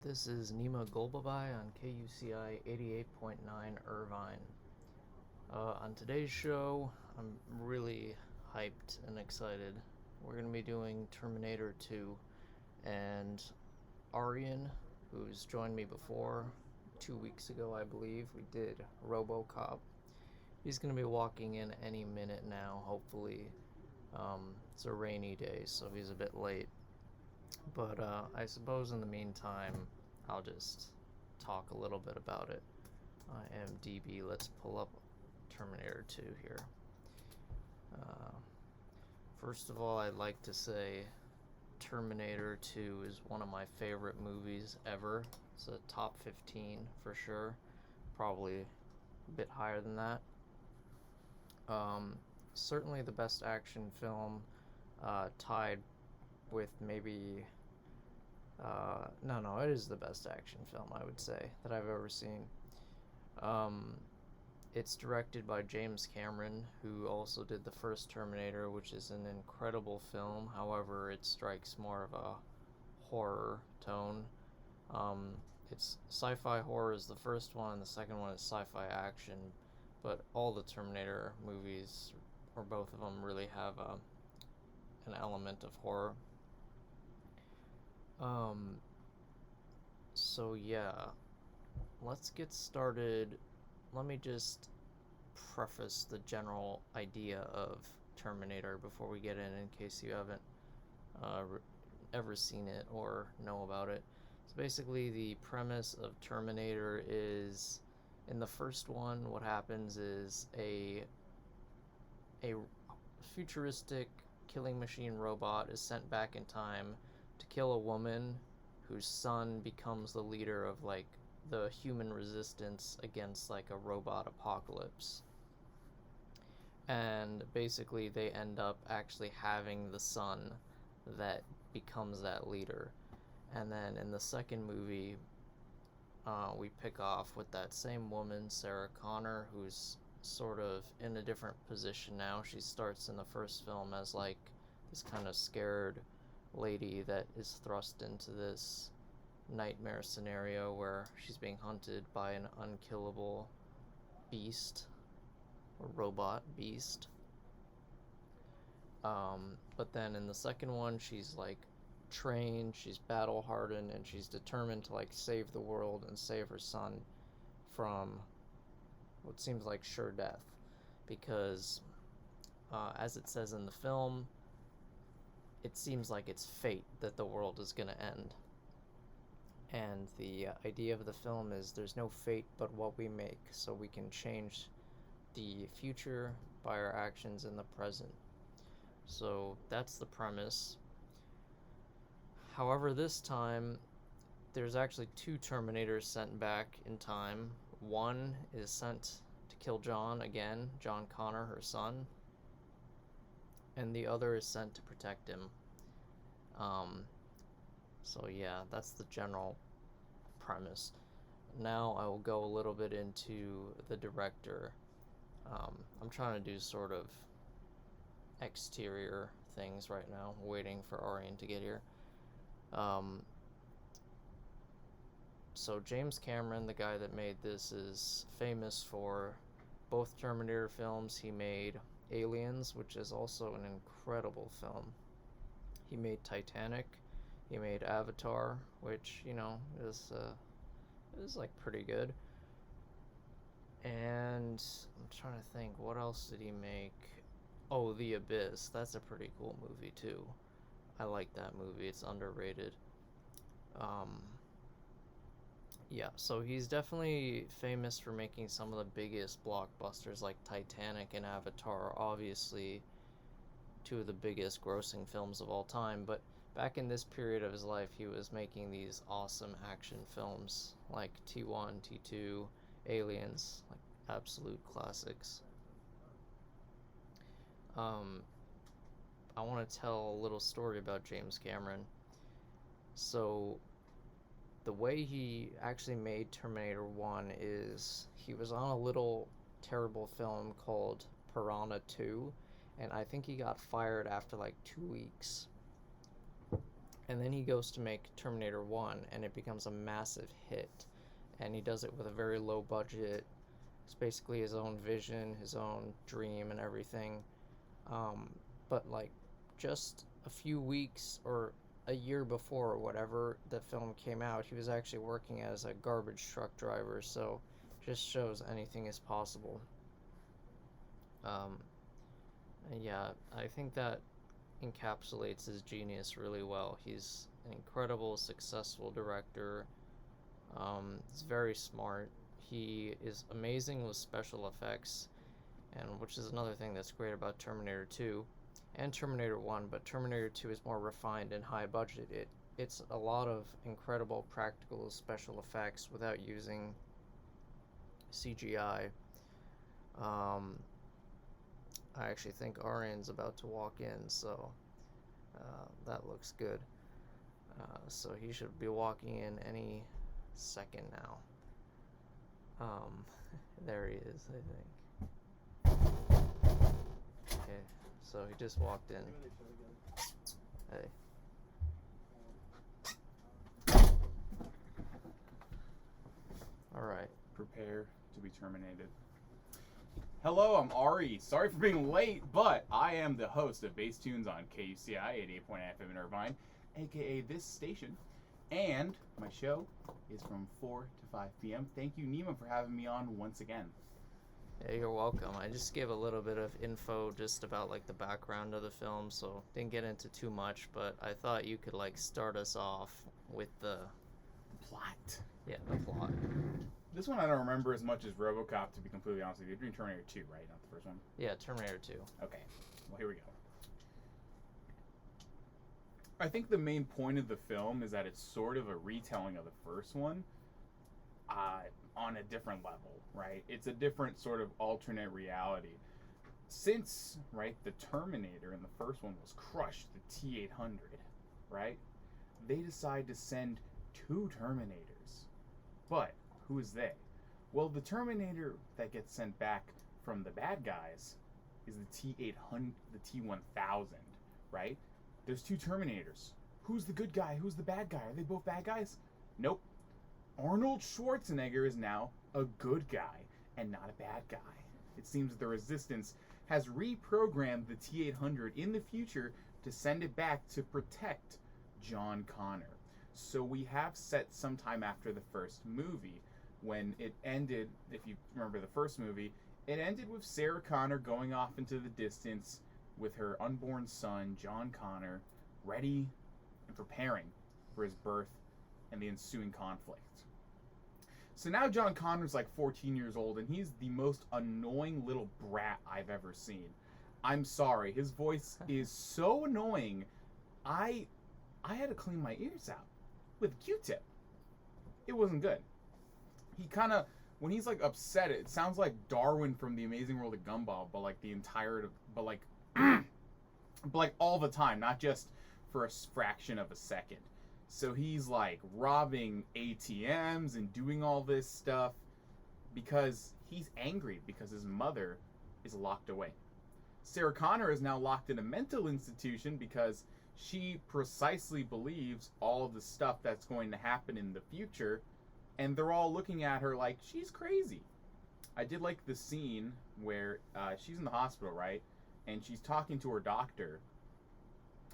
This is Nima Golbabai on KUCI 88.9 Irvine. On today's show, I'm really hyped and excited. We're going to be doing Terminator 2, and Aryan, who's joined me before, 2 weeks ago I believe, we did RoboCop. He's going to be walking in any minute now, hopefully. It's a rainy day, so he's a bit late. But I suppose in the meantime, I'll just talk a little bit about it. IMDb, let's pull up Terminator 2 here. First of all, I'd like to say Terminator 2 is one of my favorite movies ever. It's a top 15 for sure, probably a bit higher than that. Certainly the best action film, tied with maybe no, it is the best action film, I would say, that I've ever seen. It's directed by James Cameron, who also did the first Terminator, which is an incredible film. However, it strikes more of a horror tone. It's sci-fi horror is the first one, and the second one is sci-fi action. But all the Terminator movies, or both of them, really have an element of horror. So yeah, let's get started. Let me just preface the general idea of Terminator before we get in case you haven't ever seen it or know about it. So basically, the premise of Terminator is, in the first one, what happens is a futuristic killing machine robot is sent back in time to kill a woman whose son becomes the leader of like the human resistance against like a robot apocalypse. And basically they end up actually having the son that becomes that leader. And then in the second movie, we pick off with that same woman, Sarah Connor, who's sort of in a different position now. She starts in the first film as like this kind of scared lady that is thrust into this nightmare scenario where she's being hunted by an unkillable beast, or robot beast. But then in the second one, she's like trained, she's battle hardened, and she's determined to like save the world and save her son from what seems like sure death, because as it says in the film, it seems like it's fate that the world is going to end. And the idea of the film is there's no fate but what we make, so we can change the future by our actions in the present. So that's the premise. However, this time, there's actually two Terminators sent back in time. One is sent to kill John again, John Connor, her son, and the other is sent to protect him. So yeah, that's the general premise. Now I will go a little bit into the director. I'm trying to do sort of exterior things right now, waiting for Aryan to get here. So James Cameron, the guy that made this, is famous for both Terminator films. He made Aliens, which is also an incredible film. He made Titanic. He made Avatar, which, is like pretty good. And I'm trying to think, what else did he make? Oh, The Abyss. That's a pretty cool movie too. I like that movie. It's underrated. Yeah, so he's definitely famous for making some of the biggest blockbusters like Titanic and Avatar, obviously two of the biggest grossing films of all time. But back in this period of his life, he was making these awesome action films like T1, T2, Aliens, like absolute classics. I want to tell a little story about James Cameron. So the way he actually made Terminator 1 is he was on a little terrible film called Piranha 2, and I think he got fired after like 2 weeks. And then he goes to make Terminator 1, and it becomes a massive hit. And he does it with a very low budget. It's basically his own vision, his own dream, and everything. But like just a few weeks or a year before or whatever the film came out, he was actually working as a garbage truck driver, so just shows anything is possible. And yeah, I think that encapsulates his genius really well. He's an incredible, successful director. He's very smart. He is amazing with special effects, and which is another thing that's great about Terminator 2 and Terminator 1, but Terminator 2 is more refined and high budget. It's a lot of incredible practical special effects without using CGI. I actually think Arian's about to walk in, so that looks good. So he should be walking in any second now. There he is, I think. Okay, so he just walked in. Hey. Alright. Prepare to be terminated. Hello, I'm Ari. Sorry for being late, but I am the host of Bass Tunes on KUCI 88.9 FM in Irvine, aka this station. And my show is from 4 to 5 p.m. Thank you, Nima, for having me on once again. Yeah, you're welcome. I just gave a little bit of info just about like the background of the film, so didn't get into too much, but I thought you could like start us off with the Plot. Yeah, the plot. This one I don't remember as much as RoboCop, to be completely honest with you. You're doing Terminator 2, right? Not the first one? Yeah, Terminator 2. Okay. Well, here we go. I think the main point of the film is that it's sort of a retelling of the first one on a different level, right? It's a different sort of alternate reality. Since, right, the Terminator in the first one was crushed, the T-800, right? They decide to send 2 Terminators. But who is they? Well, the Terminator that gets sent back from the bad guys is the T-800, the T-1000, right? There's 2 Terminators. Who's the good guy? Who's the bad guy? Are they both bad guys? Nope. Arnold Schwarzenegger is now a good guy and not a bad guy. It seems that the Resistance has reprogrammed the T-800 in the future to send it back to protect John Connor. So we have set sometime after the first movie, when it ended, if you remember the first movie, it ended with Sarah Connor going off into the distance with her unborn son, John Connor, ready and preparing for his birth and the ensuing conflict. So now John Connor's like 14 years old, and he's the most annoying little brat I've ever seen. I'm sorry, his voice is so annoying. I had to clean my ears out with a Q-tip. It wasn't good. He kind of, when he's like upset, it sounds like Darwin from The Amazing World of Gumball, but like the entire, but like, but like all the time, not just for a fraction of a second. So he's like robbing ATMs and doing all this stuff because he's angry because his mother is locked away. Sarah Connor is now locked in a mental institution because she precisely believes all of the stuff that's going to happen in the future, and they're all looking at her like she's crazy. I did like the scene where she's in the hospital, right? And she's talking to her doctor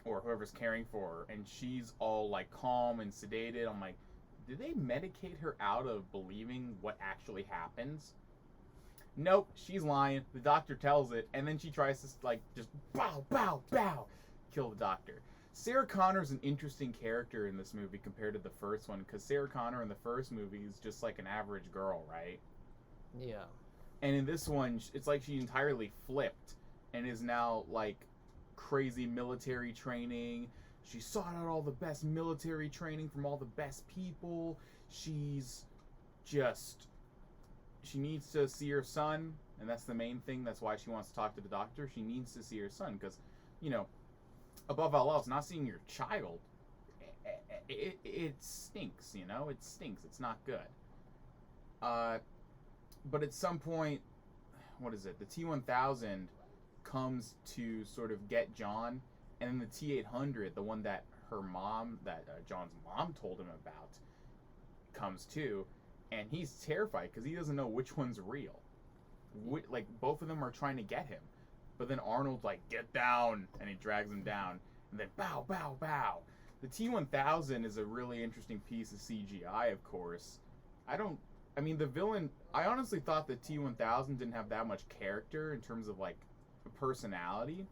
or whoever's caring for her, and she's all like calm and sedated. I'm like, did they medicate her out of believing what actually happens? Nope, she's lying. The doctor tells it, and then she tries to like just bow, kill the doctor. Sarah Connor's an interesting character in this movie compared to the first one, because Sarah Connor in the first movie is just like an average girl, right? Yeah. And in this one, it's like she entirely flipped and is now like crazy military training. She sought out all the best military training from all the best people. She's just, she needs to see her son, and that's the main thing. That's why she wants to talk to the doctor. She needs to see her son because, you know, above all else, not seeing your child, it stinks, you know? It stinks. It's not good. But at some point, what is it? The T-1000 comes to sort of get John, and then the T-800, the one that her mom, that John's mom told him about, comes too, and he's terrified because he doesn't know which one's real. Like, both of them are trying to get him, but then Arnold's like, get down, and he drags him down, and then bow, bow, bow. The T-1000 is a really interesting piece of CGI, of course. I mean, the villain, I honestly thought the T-1000 didn't have that much character in terms of, like, personality,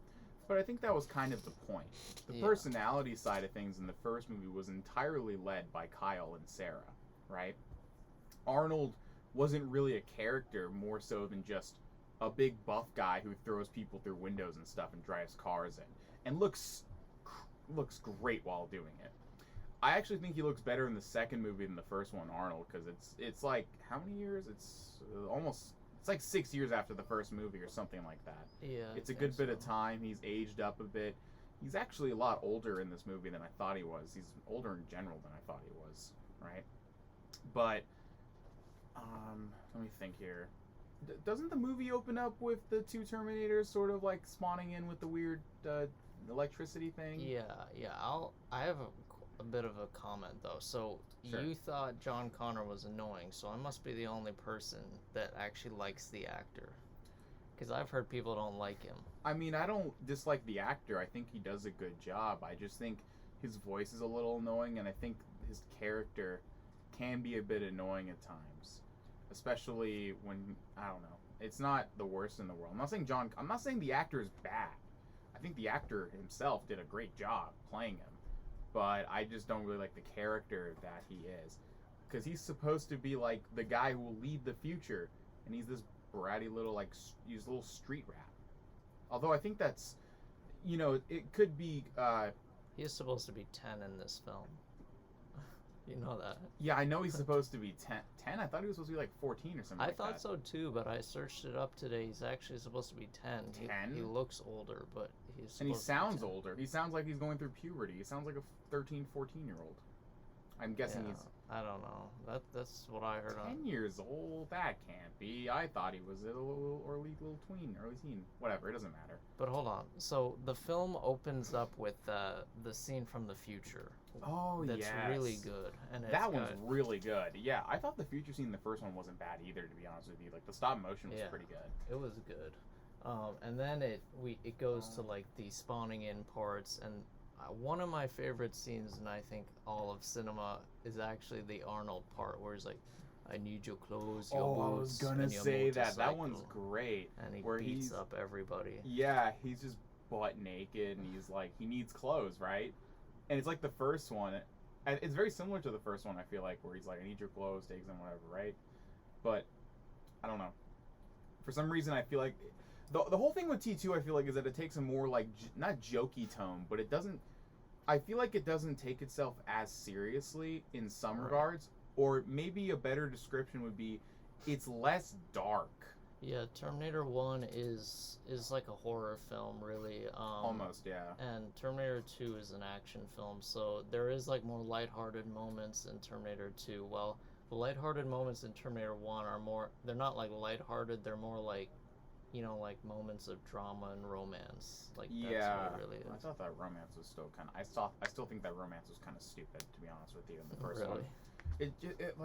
but I think that was kind of the point. The personality side of things in the first movie was entirely led by Kyle and Sarah, right? Arnold wasn't really a character more so than just a big buff guy who throws people through windows and stuff and drives cars in, and looks great while doing it. I actually think he looks better in the second movie than the first one, Arnold, because it's like, how many years? It's like 6 years after the first movie or something like that. Yeah, it's a good bit of time. He's aged up a bit. He's actually a lot older in this movie than I thought he was. He's older in general than I thought he was, right? But let me think here. Doesn't the movie open up with the two Terminators sort of like spawning in with the weird electricity thing? Yeah. I have a bit of a comment though. So Sure. You thought John Connor was annoying, so I must be the only person that actually likes the actor, because I've heard people don't like him. I mean, I don't dislike the actor. I think he does a good job. I just think his voice is a little annoying, and I think his character can be a bit annoying at times, especially when, I don't know, it's not the worst in the world. I'm not saying the actor is bad. I think the actor himself did a great job playing him, but I just don't really like the character that he is, because he's supposed to be like the guy who will lead the future, and he's this bratty little, like, he's a little street rat. Although I think that's, it could be, He's supposed to be 10 in this film. You know that. Yeah, I know he's supposed to be 10. I thought he was supposed to be like 14 or something. I like thought that. so too, but I searched it up today. He's actually supposed to be 10. 10? He looks older, but he's supposed And he to be sounds 10. older. He sounds like he's going through puberty. He sounds like a 13, 14-year-old. I'm guessing Yeah, he's I don't know. That's what I heard 10 years old. That can't be. I thought he was a little tween, early teen. Whatever, it doesn't matter. But hold on. So the film opens up with the scene from the future. Oh, that's yes. really good. And That one's really good. Yeah, I thought the future scene in the first one wasn't bad either, to be honest with you. Like, the stop motion was pretty good. It was good. And then it goes to like the spawning in parts, and one of my favorite scenes, and I think all of cinema, is actually the Arnold part where he's like, "I need your clothes, your boots." I was gonna and your say that. That motorcycle." one's great. And he where beats up everybody. Yeah, he's just butt naked, and he's like, he needs clothes, right? And it's like the first one. And it's very similar to the first one, I feel like, where he's like, I need your clothes, takes them, whatever, right? But, I don't know. For some reason, I feel like... The whole thing with T2, I feel like, is that it takes a more, like, not jokey tone, but it doesn't... I feel like it doesn't take itself as seriously in some regards. Or maybe a better description would be, it's less dark. Yeah, Terminator 1 is like a horror film, really. Almost, yeah. And Terminator 2 is an action film, so there is like more lighthearted moments in Terminator 2. Well, the lighthearted moments in Terminator 1 are more, they're not like lighthearted, they're more like, like moments of drama and romance. Like, that's what it really is. I thought that romance was still kind of, I still think that romance was kind of stupid, to be honest with you, in the first one. It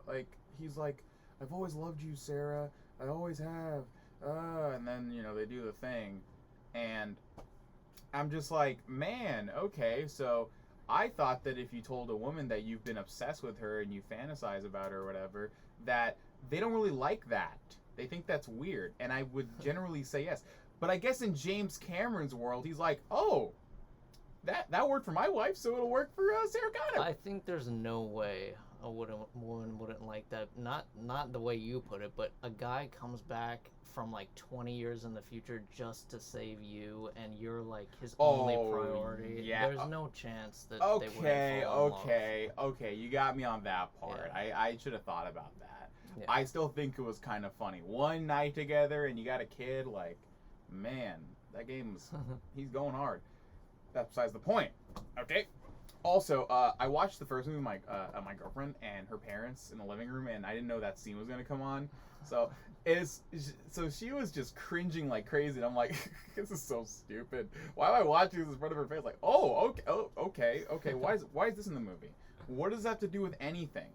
like he's like, I've always loved you, Sarah. I always have. And then, they do the thing. And I'm just like, man, okay, so I thought that if you told a woman that you've been obsessed with her and you fantasize about her or whatever, that they don't really like that. They think that's weird. And I would generally say yes. But I guess in James Cameron's world, he's like, oh, that worked for my wife, so it'll work for Sarah Connor. I think there's no way a woman wouldn't like that. Not the way you put it, but a guy comes back from like 20 years in the future just to save you, and you're like his only priority. Yeah. There's no chance that they wouldn't fall in love. Okay, you got me on that part. Yeah. I should have thought about that. Yeah. I still think it was kind of funny. One night together and you got a kid, like, man, that game's he's going hard. That's besides the point. Okay. Also, I watched the first movie with my girlfriend and her parents in the living room, and I didn't know that scene was gonna come on. So so she was just cringing like crazy, and I'm like, this is so stupid. Why am I watching this in front of her face? Like, okay. Why is this in the movie? What does that have to do with anything?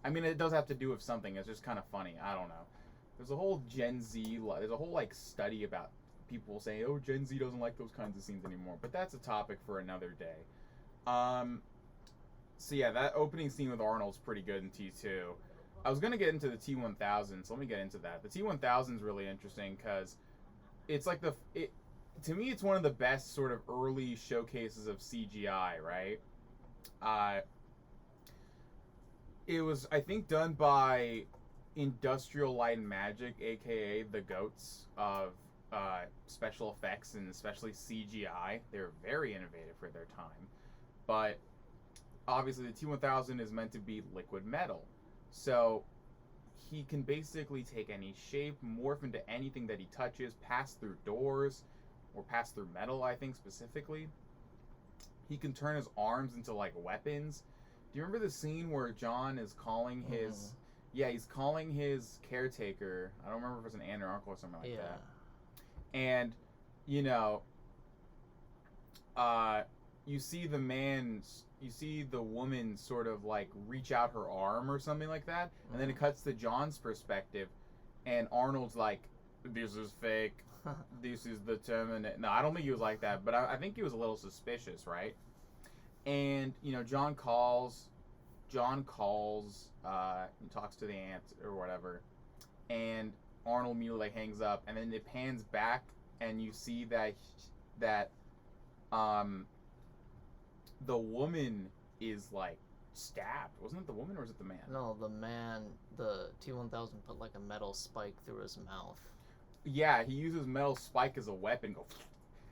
I mean, it does have to do with something. It's just kind of funny. I don't know. There's a whole Gen Z. There's a whole like study about people saying, oh, Gen Z doesn't like those kinds of scenes anymore. But that's a topic for another day. So yeah, that opening scene with Arnold's pretty good in T2. I was gonna get into the T1000, so let me get into that. The T1000 is really interesting because it's like to me, it's one of the best sort of early showcases of CGI, right? It was, I think, done by Industrial Light and Magic, aka the goats of special effects and especially CGI. They're very innovative for their time. But obviously the T1000 is meant to be liquid metal. So he can basically take any shape, morph into anything that he touches, pass through doors, or pass through metal, I think specifically. He can turn his arms into like weapons. Do you remember the scene where John is calling his... Yeah, he's calling his caretaker. I don't remember if it was an aunt or uncle or something like that. And, you know... you see the woman sort of like reach out her arm or something like that, and then it cuts to John's perspective, and Arnold's like, this is fake, this is the Terminator. No, I don't think he was like that, but I think he was a little suspicious, right? And, you know, John calls, and talks to the aunt or whatever, and Arnold immediately like hangs up, and then it pans back, and you see that the woman is like stabbed. Wasn't it the woman or was it the man? No, the man. The T1000 put like a metal spike through his mouth. Yeah, he uses metal spike as a weapon.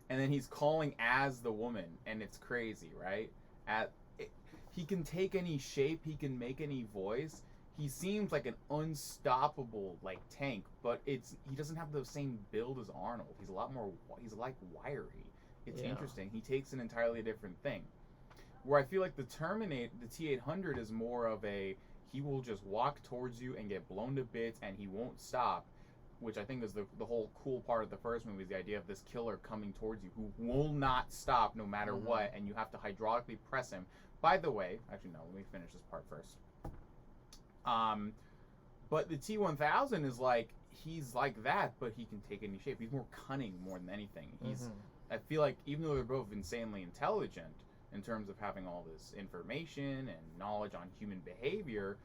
And then he's calling as the woman, and it's crazy, right? He can take any shape. He can make any voice. He seems like an unstoppable like tank, but he doesn't have the same build as Arnold. He's a lot more. He's like wiry. It's interesting. He takes an entirely different thing. Where I feel like the Terminator, the T-800 is more of he will just walk towards you and get blown to bits and he won't stop, which I think is the whole cool part of the first movie, is the idea of this killer coming towards you who will not stop no matter what, and you have to hydraulically press him. By the way, actually no, let me finish this part first. But the T-1000 is like, he's like that, but he can take any shape. He's more cunning more than anything. I feel like even though they're both insanely intelligent, in terms of having all this information and knowledge on human behavior,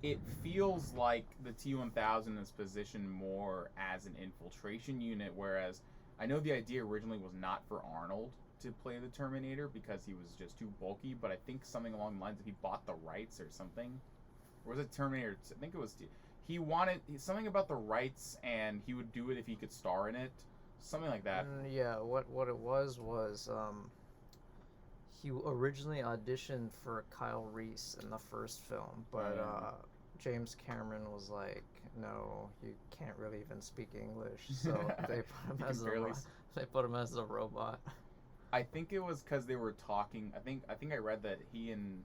it feels like the T-1000 is positioned more as an infiltration unit, whereas I know the idea originally was not for Arnold to play the Terminator because he was just too bulky, but I think something along the lines of he bought the rights or something. Or was it Terminator? I think it was... He wanted something about the rights, and he would do it if he could star in it. Something like that. Yeah, what it was he originally auditioned for Kyle Reese in the first film, but James Cameron was like, no, you can't really even speak English, so they put him as a robot. I think it was because they were talking. I think I read that he and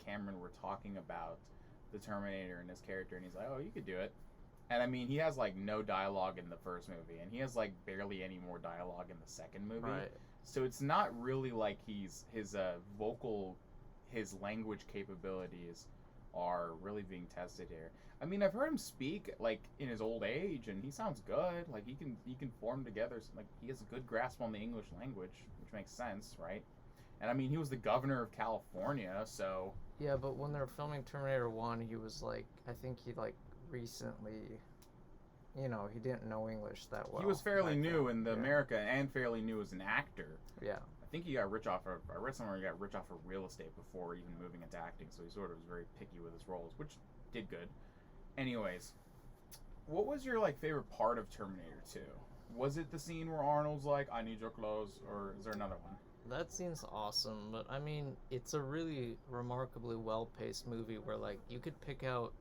Cameron were talking about the Terminator and his character, and he's like, oh, you could do it. And I mean, he has like no dialogue in the first movie, and he has like barely any more dialogue in the second movie. Right. So it's not really like his language capabilities are really being tested here. I mean, I've heard him speak like in his old age, and he sounds good. Like he can form together. Like he has a good grasp on the English language, which makes sense, right? And I mean, he was the governor of California, so. Yeah, but when they were filming Terminator 1, he was like, I think he like recently, you know, he didn't know English that well. He was fairly new in America and fairly new as an actor. Yeah. I think he got rich off of, I read somewhere he got rich off of real estate before even moving into acting, so he sort of was very picky with his roles, which did good. Anyways, what was your like favorite part of Terminator 2? Was it the scene where Arnold's like, I need your clothes, or is there another one? That scene's awesome, but I mean, it's a really remarkably well-paced movie where like you could pick out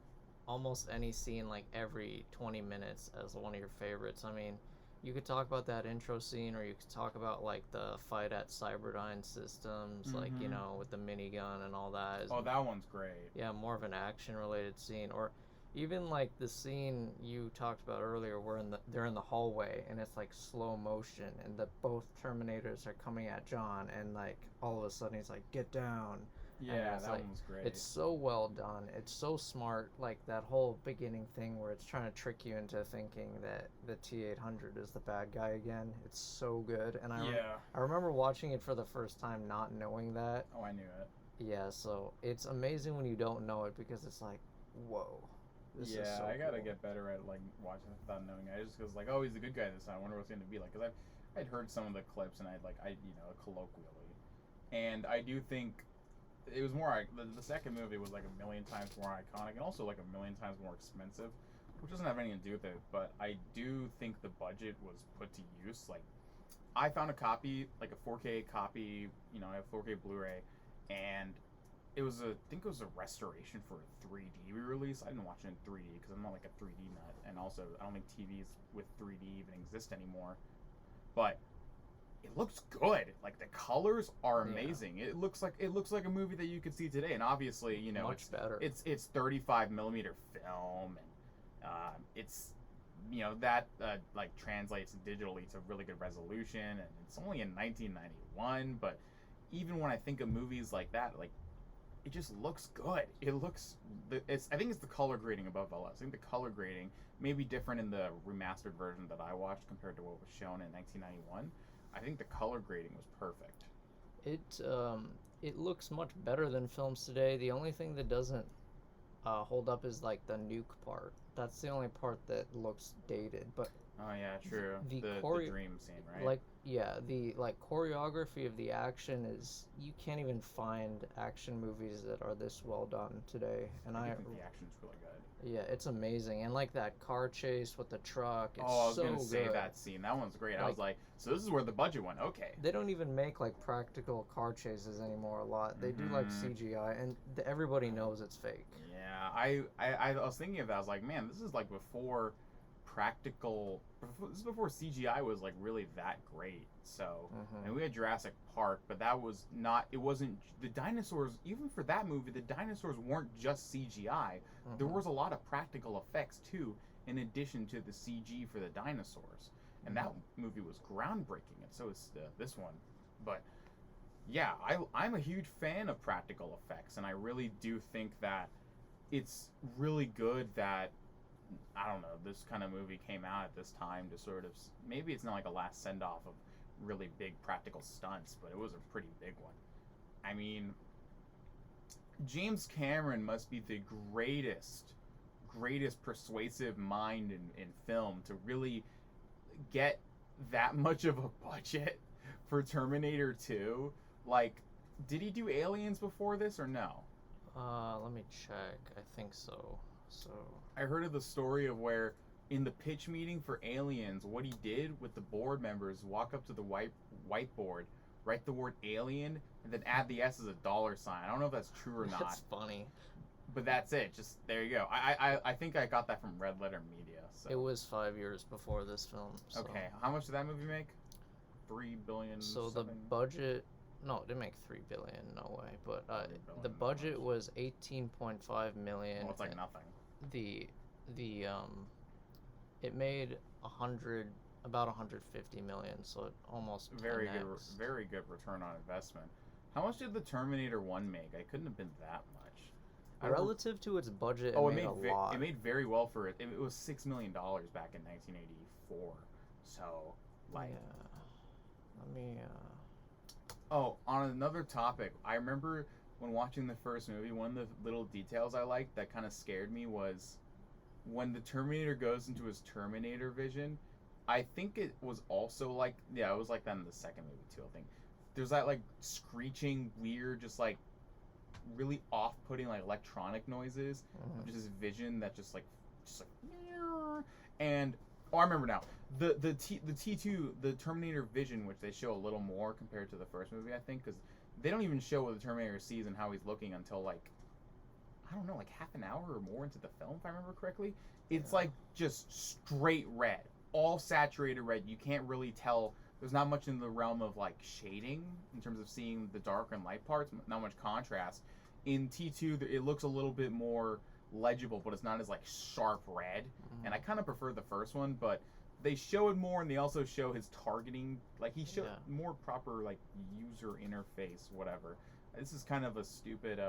almost any scene like every 20 minutes as one of your favorites. I mean, You could talk about that intro scene, or you could talk about like the fight at Cyberdyne Systems, like you Mhm. know, with the minigun and all that. Oh, that one's great. Yeah, more of an action-related scene, or even like the scene you talked about earlier, where they're in the hallway and it's like slow motion, and the both Terminators are coming at John, and like all of a sudden he's like, "Get down." Yeah, It's that like one was great. it's so well done. It's so smart. Like that whole beginning thing where it's trying to trick you into thinking that the T-800 is the bad guy again. It's so good, and I remember watching it for the first time not knowing that. Oh, I knew it. Yeah, so it's amazing when you don't know it because it's like, whoa, this is so I gotta cool. get better at like watching it without knowing it. I just because like, oh, he's the good guy this time. I wonder what's gonna be like. Because I'd heard some of the clips and I colloquially, and I do think it was more the second movie was like a million times more iconic and also like a million times more expensive, which doesn't have anything to do with it. But I do think the budget was put to use. Like I found a copy, like a 4K copy, I have 4K Blu-ray, and I think it was a restoration for a 3D release. I didn't watch it in 3D because I'm not like a 3D nut, and also I don't think TVs with 3D even exist anymore. But it looks good. Like the colors are amazing. Yeah. It looks like a movie that you could see today, and obviously Much better. It's 35 millimeter film, and it's that like translates digitally to really good resolution, and it's only in 1991. But even when I think of movies like that, like it just looks good. I think it's the color grading above all else. I think the color grading may be different in the remastered version that I watched compared to what was shown in 1991. I think the color grading was perfect. It looks much better than films today. The only thing that doesn't hold up is like the nuke part. That's the only part that looks dated. But oh yeah, true. The dream scene, right? Like the like choreography of the action is, you can't even find action movies that are this well done today. And I think the action's really good. Yeah, it's amazing. And like that car chase with the truck, it's I was so gonna say good. that scene. That one's great. Like, I was like, so this is where the budget went. Okay. They don't even make like practical car chases anymore a lot. They do like CGI, and everybody knows it's fake. Yeah, I was thinking of that. I was like, man, this is like before practical. This is before CGI was like really that great. So, and we had Jurassic Park, but that was not. It wasn't the dinosaurs. Even for that movie, the dinosaurs weren't just CGI. There was a lot of practical effects too, in addition to the CG for the dinosaurs. And that movie was groundbreaking, and so is this one. But yeah, I'm a huge fan of practical effects, and I really do think that it's really good that, I don't know, this kind of movie came out at this time to sort of, maybe it's not like a last send-off of really big practical stunts, but it was a pretty big one. I mean, James Cameron must be the greatest persuasive mind in film to really get that much of a budget for Terminator 2. Like, did he do Aliens before this or no? Let me check. I think so. So I heard of the story of where in the pitch meeting for Aliens, what he did with the board members, walk up to the whiteboard, write the word alien, and then add the S as a $. I don't know if that's true or not. That's funny. But that's it. Just there you go. I think I got that from Red Letter Media. So. It was 5 years before this film. So. Okay, how much did that movie make? $3 billion. So something? the budget, no, it didn't make $3 billion. No way. But the budget was $18.5 million. Well, it's like nothing. It made about 150 million. So it almost very 10x. very good return on investment. How much did the Terminator 1 make? It couldn't have been that much. Relative to its budget, it made a lot. It made very well for it. It was $6 million back in 1984. So, like... Yeah. Let me... Oh, on another topic, I remember when watching the first movie, one of the little details I liked that kind of scared me was when the Terminator goes into his Terminator vision, I think it was also like... Yeah, it was like that in the second movie, too, I think. There's that, like, screeching, weird, just, like, really off-putting like electronic noises, which is vision that just like and I remember now the T2 the Terminator vision, which they show a little more compared to the first movie, I think, because they don't even show what the Terminator sees and how he's looking until like, I don't know, like half an hour or more into the film, if I remember correctly. It's like just straight red, all saturated red. You can't really tell. There's not much in the realm of like shading in terms of seeing the dark and light parts. Not much contrast. In T2, it looks a little bit more legible, but it's not as like sharp red. And I kind of prefer the first one, but they show it more, and they also show his targeting. Like he showed more proper like user interface, whatever. This is kind of a stupid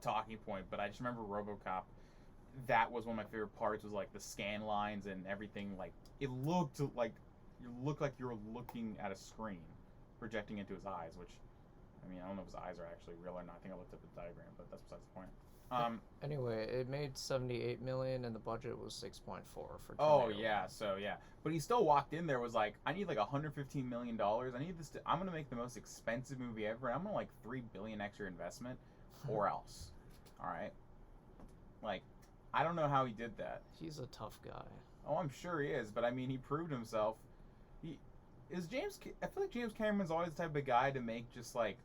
talking point, but I just remember RoboCop. That was one of my favorite parts. Was like the scan lines and everything. Like it looked like you're looking at a screen, projecting into his eyes. Which, I mean, I don't know if his eyes are actually real or not. I think I looked up the diagram, but that's besides the point. Anyway, it made $78 million, and the budget was 6.4 for. Oh yeah, so yeah, but he still walked in there was like, I need like $115 million. I need this. I'm gonna make the most expensive movie ever. And I'm gonna like $3 billion extra investment, or else. All right, like, I don't know how he did that. He's a tough guy. Oh, I'm sure he is, but I mean, he proved himself. I feel like James Cameron's always the type of guy to make just like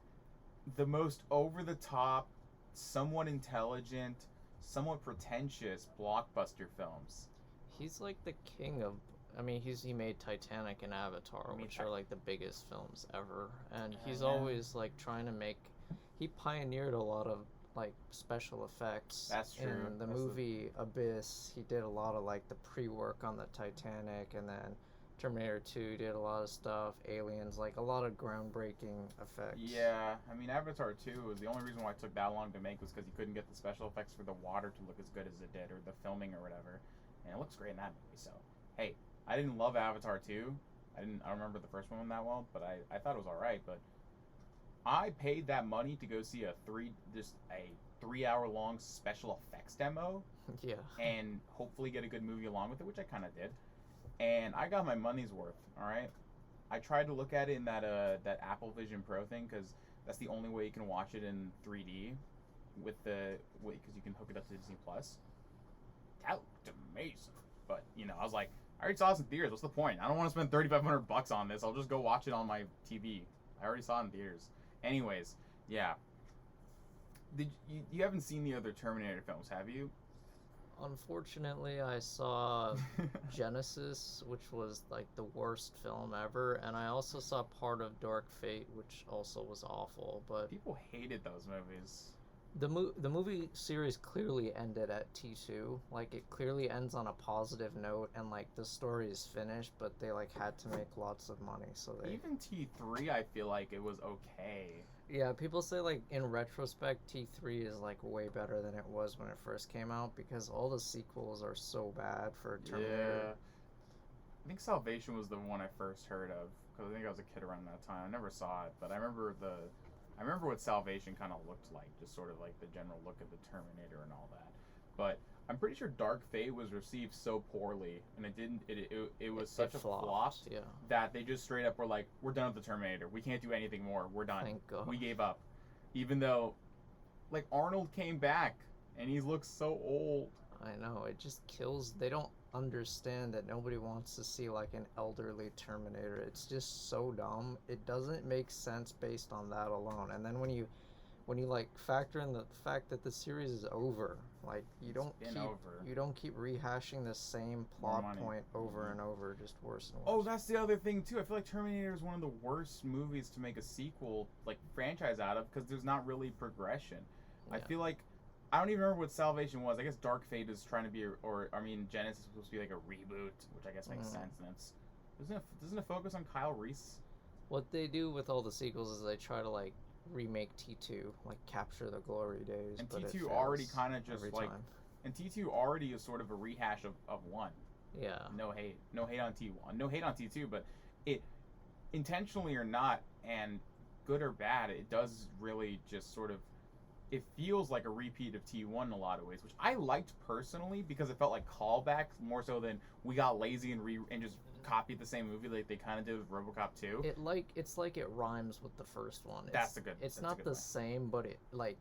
the most over the top, somewhat intelligent, somewhat pretentious blockbuster films. He's like the king of. I mean, he made Titanic and Avatar, which are like the biggest films ever, and he's always like trying to make. He pioneered a lot of like special effects. That's true. In the movie Abyss, he did a lot of like the pre-work on the Titanic, and then Terminator 2 did a lot of stuff. Aliens, like a lot of groundbreaking effects. Yeah, I mean, Avatar 2 was the only reason why it took that long to make was because you couldn't get the special effects for the water to look as good as it did, or the filming or whatever. And it looks great in that movie. So, hey, I didn't love Avatar 2. I don't remember the first one that well, but I thought it was all right. But I paid that money to go see a 3-hour long special effects demo. Yeah. And hopefully get a good movie along with it, which I kind of did. And I got my money's worth. All right. I tried to look at it in that Apple Vision Pro thing, because that's the only way you can watch it in 3D because you can hook it up to Disney Plus. That looked amazing. But I was like, I already saw this in theaters. What's the point? I don't want to spend $3,500 on this. I'll just go watch it on my TV. I already saw it in theaters. Anyways, yeah. You haven't seen the other Terminator films, have you? Unfortunately, I saw Genesis, which was like the worst film ever, and I also saw part of Dark Fate, which also was awful. But people hated those movies. The movie series clearly ended at T2. Like, it clearly ends on a positive note, and like the story is finished, but they like had to make lots of money, so they. Even T3, I feel like it was okay. Yeah, people say like in retrospect T3 is like way better than it was when it first came out, because all the sequels are so bad for Terminator. Yeah. I think Salvation was the one I first heard of, because I think I was a kid around that time. I never saw it, but I remember what Salvation kind of looked like, just sort of like the general look of the Terminator and all that. But I'm pretty sure Dark Fate was received so poorly, and it was such a flop that they just straight up were like, we're done with the Terminator. We can't do anything more. We're done. Thank God. We gave up. Even though, like, Arnold came back, and he looks so old. I know, it just kills. They don't understand that nobody wants to see like an elderly Terminator. It's just so dumb. It doesn't make sense based on that alone. And then when you like factor in the fact that the series is over, like you don't keep rehashing the same plot point over and over, just worse and worse. Oh, that's the other thing too. I feel like Terminator is one of the worst movies to make a sequel like franchise out of, because there's not really progression. Yeah. I feel like I don't even remember what Salvation was. I guess Dark Fate is trying to be, Genesis is supposed to be like a reboot, which I guess makes sense. And doesn't it focus on Kyle Reese? What they do with all the sequels is they try to like remake T2, like capture the glory days. And but T2 already kind of just like, time. And T2 already is sort of a rehash of 1. Yeah. No hate on T1, no hate on T2, but it, intentionally or not, and good or bad, it does really just sort of. It feels like a repeat of T1 in a lot of ways, which I liked personally, because it felt like callbacks more so than we got lazy and just copied the same movie like they kind of did with RoboCop 2. It's like it rhymes with the first one. It's not the same, but it like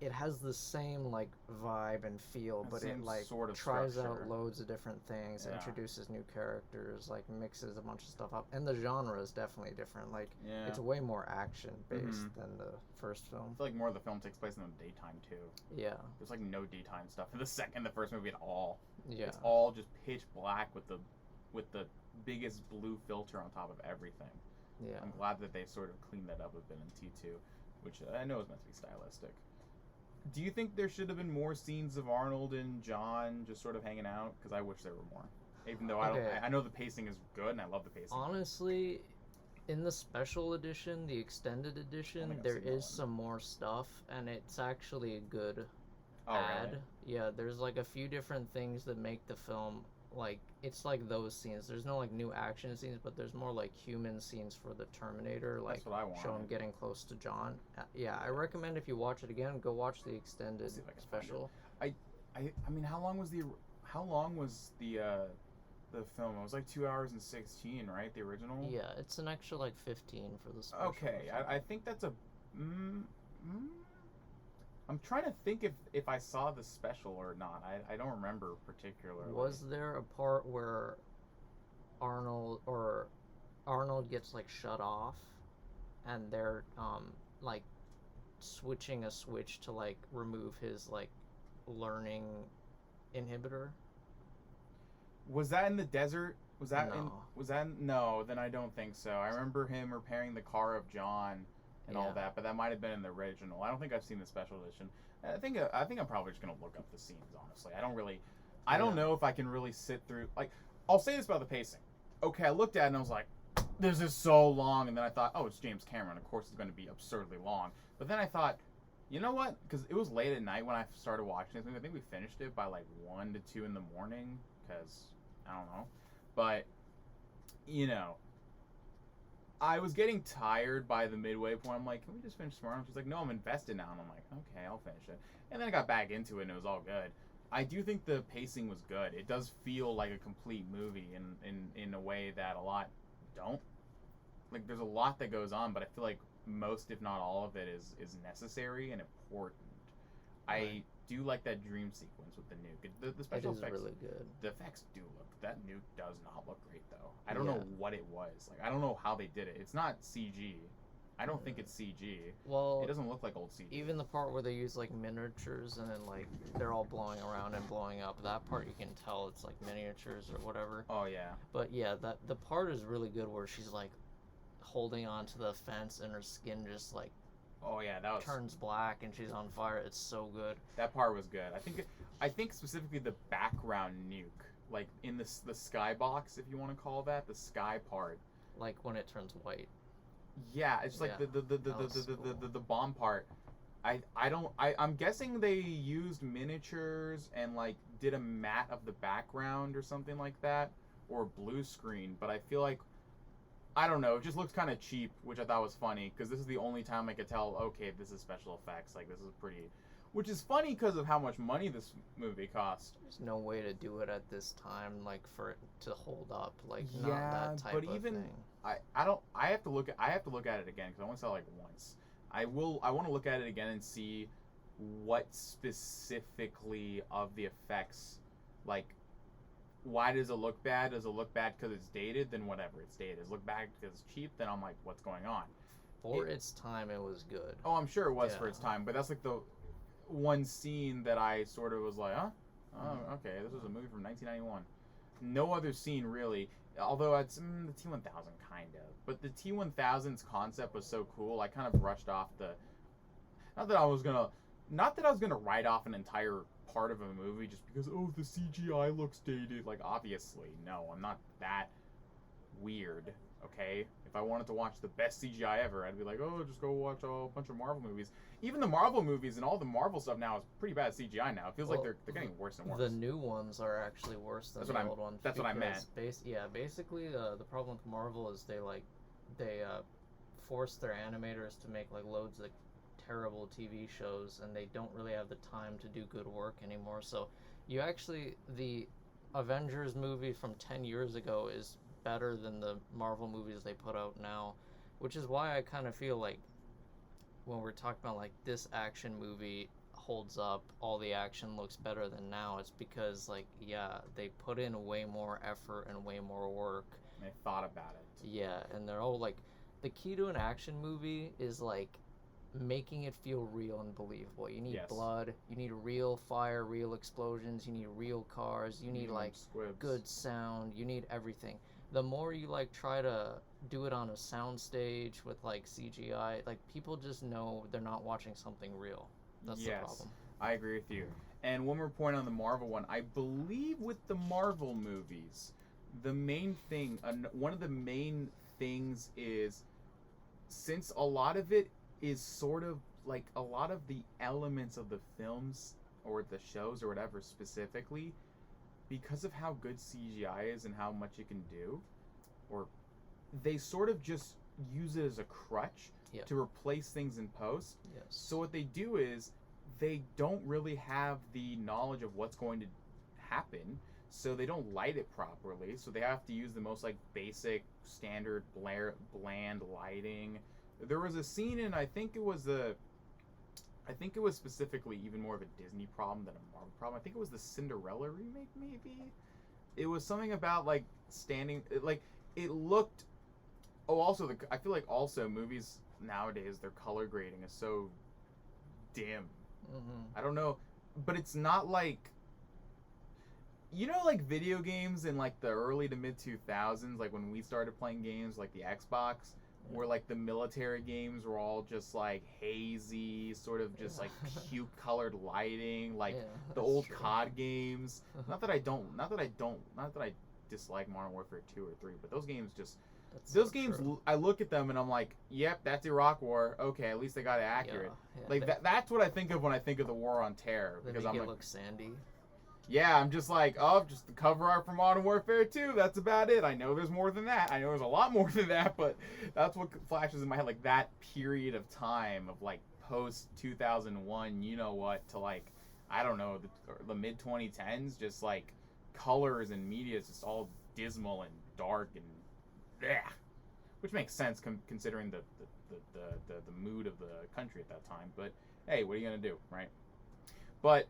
it has the same like vibe and feel, but it Same like sort of tries structure. out loads of different things, Yeah. introduces new characters, like mixes a bunch of stuff up, and the genre is definitely different. Like Yeah. it's way more action based Mhm. than the first I film. feel like more of the film takes place in the daytime too. Yeah, There's like no daytime stuff in the first movie at all. yeah, It's all just pitch black with the biggest blue filter on top of everything. yeah. I'm glad that they sort of cleaned that up a bit in T2, which I know is meant to be stylistic. Do you think there should have been more scenes of Arnold and John just sort of hanging out? Because I wish there were more. Even though Okay. I know the pacing is good and I love the pacing. Honestly, in the special edition, the extended edition, I've there seen that is one. some more stuff, and it's actually a good Oh, add. really? Yeah, there's like a few different things that make the film like it's like those scenes. There's no like new action scenes, but there's more like human scenes for the Terminator, like That's what I want. show him getting close to John. Yeah, I recommend if you watch it again, go watch the extended See if I can find it. special. I mean, how long was the film? It was like 2 hours and 16, right? The original. Yeah, it's an extra like 15 for the special. Okay, I think that's a. I'm trying to think if I saw the special or not. I don't remember particularly. Was there a part where Arnold gets like shut off, and they're like switching a switch to like remove his like learning inhibitor? Was that in the desert? Was that No. no? Then I don't think so. I remember him repairing the car of John and all Yeah. that, but that might have been in the original. I don't think I've seen the special edition. I think I'm probably just gonna look up the scenes. Honestly, I don't Yeah. know if I can really sit through. Like, I'll say this about the pacing. Okay, I looked at it and I was like, "This is so long," and then I thought, "Oh, it's James Cameron. Of course, it's going to be absurdly long." But then I thought, you know what? Because it was late at night when I started watching this movie. I think we finished it by like 1 to 2 in the morning. Because I don't know, but you know. I was getting tired by the midway point. I'm like, can we just finish tomorrow? She's like, no, I'm invested now. And I'm like, okay, I'll finish it. And then I got back into it and it was all good. I do think the pacing was good. It does feel like a complete movie in a way that a lot don't. Like, there's a lot that goes on, but I feel like most, if not all of it, is necessary and important. Right. I do like that dream sequence with the nuke. The special It is effects, really good. the effects do look. That nuke does not look great though. I don't know Yeah. what it was. Like, I don't know how they did it. It's not CG. I don't think it's CG. Well, It doesn't look like old CG. even the part where they use like miniatures and then like they're all blowing around and blowing up, that part you can tell it's like miniatures or whatever. Oh yeah. But yeah, that the part is really good where she's like holding onto the fence and her skin just like Oh yeah. That was turns black and she's on fire. It's so good. that part was good. I think specifically the background nuke, like in the skybox, if you want to call that the sky part. Like when it turns white. Yeah, it's like Yeah, the bomb part. I'm guessing they used miniatures and like did a matte of the background or something like that, or blue screen. But I feel like I don't know. It just looks kind of cheap, which I thought was funny because this is the only time I could tell. Okay, this is special effects. Like this is pretty, which is funny because of how much money this movie cost. There's no way to do it at this time, like for it to hold up, like Yeah, not that type but of even- thing. I have to look at it again because I only saw it like once. I want to look at it again and see what specifically of the effects, like, why does it look bad? Does it look bad because it's dated? Then whatever, it's dated. Does it look bad because it's cheap? Then I'm like, what's going on? For its time, it was good. Oh, I'm sure it was for Yeah. its time, but that's like the one scene that I sort of was like, huh? Oh, okay, this was a movie from 1991. No other scene really, although it's the T1000 kind of. But the T1000's concept was so cool, I kind of brushed off the. Not that I was gonna write off an entire part of a movie just because the CGI looks dated. Like obviously, no, I'm not that weird. Okay, if I wanted to watch the best CGI ever, I'd be like, just go watch a bunch of Marvel movies. Even the Marvel movies and all the Marvel stuff now is pretty bad CGI now. It feels like Well, they're getting worse and worse. The new ones are actually worse than That's the what old ones. that's what I because meant. Basically, the problem with Marvel is they force their animators to make like loads of terrible TV shows, and they don't really have the time to do good work anymore. So, the Avengers movie from 10 years ago is better than the Marvel movies they put out now, which is why I kind of feel like when we're talking about like this action movie, holds up, all the action looks better than now, it's because, like, yeah, they put in way more effort and way more work. They thought about it. Yeah, and they're all like, the key to an action movie is like making it feel real and believable. You need Yes. blood, you need real fire, real explosions, you need real cars, you need like squibs. good sound, you need everything. The more you like try to do it on a sound stage with like CGI, like people just know they're not watching something real. That's the problem. I agree with you. And one more point on the Marvel one. I believe with the Marvel movies, the main thing, one of the main things is, since a lot of it is sort of like a lot of the elements of the films or the shows or whatever specifically, because of how good CGI is and how much it can do, or they sort of just use it as a crutch Yep. to replace things in post. Yes. So what they do is they don't really have the knowledge of what's going to happen, so they don't light it properly, so they have to use the most like basic standard bland lighting. There was a scene in I think it was specifically even more of a Disney problem than a Marvel problem. I think it was the Cinderella remake, maybe. It was something about like it looked. Oh, also I feel like also movies nowadays, their color grading is so dim. Mm-hmm. I don't know, but it's not like, you know, like video games in like the early to mid 2000s, like when we started playing games like the Xbox, where like the military games were all just like hazy, sort of just like cute colored lighting, like the old true. COD games. Not that I dislike Modern Warfare 2 or 3, but those games just. That's Those so games, true. I look at them and I'm like, yep, that's Iraq War. Okay, at least they got it accurate. Yeah, Like that's what I think of when I think of the War on Terror. They Because make I'm it like, look sandy. yeah, I'm just like, oh, just the cover art for Modern Warfare 2. That's about it. I know there's more than that. I know there's a lot more than that, but that's what flashes in my head. Like that period of time of like post 2001, you know what, to like, I don't know, the mid 2010s, just like colors and media is just all dismal and dark and yeah. Which makes sense considering the mood of the country at that time. But hey, what are you gonna do, right? But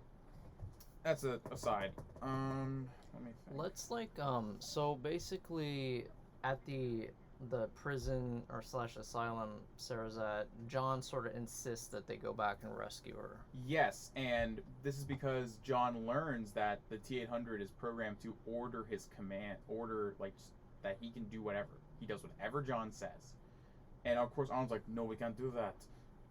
that's a aside. Let me think. Let's like so basically at the prison or / asylum Sarah's at, John sort of insists that they go back and rescue her. Yes, and this is because John learns that the T-800 is programmed to order his like that he can do whatever. He does whatever John says. And of course Arnold's like, no, we can't do that.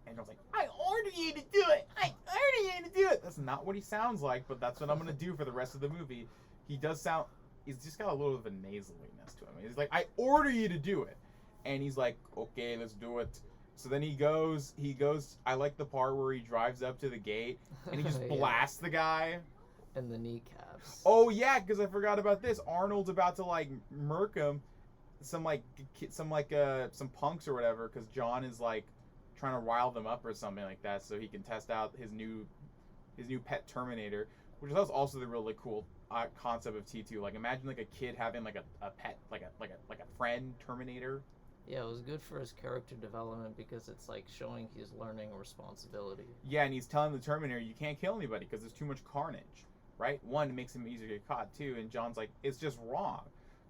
And John's like, I order you to do it! I order you to do it! That's not what he sounds like, but that's what I'm going to do for the rest of the movie. He does sound, he's just got a little bit of a nasaliness to him. He's like, I order you to do it! And he's like, okay, let's do it. So then he goes, I like the part where he drives up to the gate, and he just Yeah. blasts the guy. And the kneecaps. Oh yeah, because I forgot about this. Arnold's about to like murk him, some punks or whatever, because John is like trying to rile them up or something like that, so he can test out his new pet Terminator, which is also the really cool concept of T2. Like imagine like a kid having like a pet, like a friend Terminator. Yeah, it was good for his character development because it's like showing he's learning responsibility. Yeah, and he's telling the Terminator you can't kill anybody because there's too much carnage, right? One, it makes him easier to get caught. Two, and John's like, it's just wrong.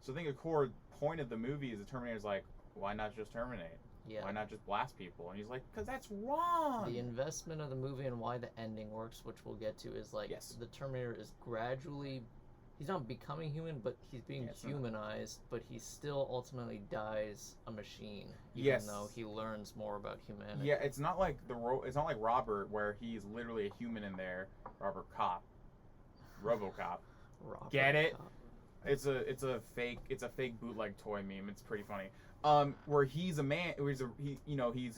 So I think a core point of the movie is the Terminator's like, why not just terminate? Yeah. Why not just blast people? And he's like, because that's wrong. The investment of the movie and why the ending works, which we'll get to, is like Yes. the Terminator is gradually, he's not becoming human, but he's being humanized, but he still ultimately dies a machine, even though he learns more about humanity. Yeah, it's not like it's not like Robert, where he's literally a human in there. Robert Cop, RoboCop. Robert Get it? Cop. It's a fake bootleg toy meme. It's pretty funny. Where he's a man, he's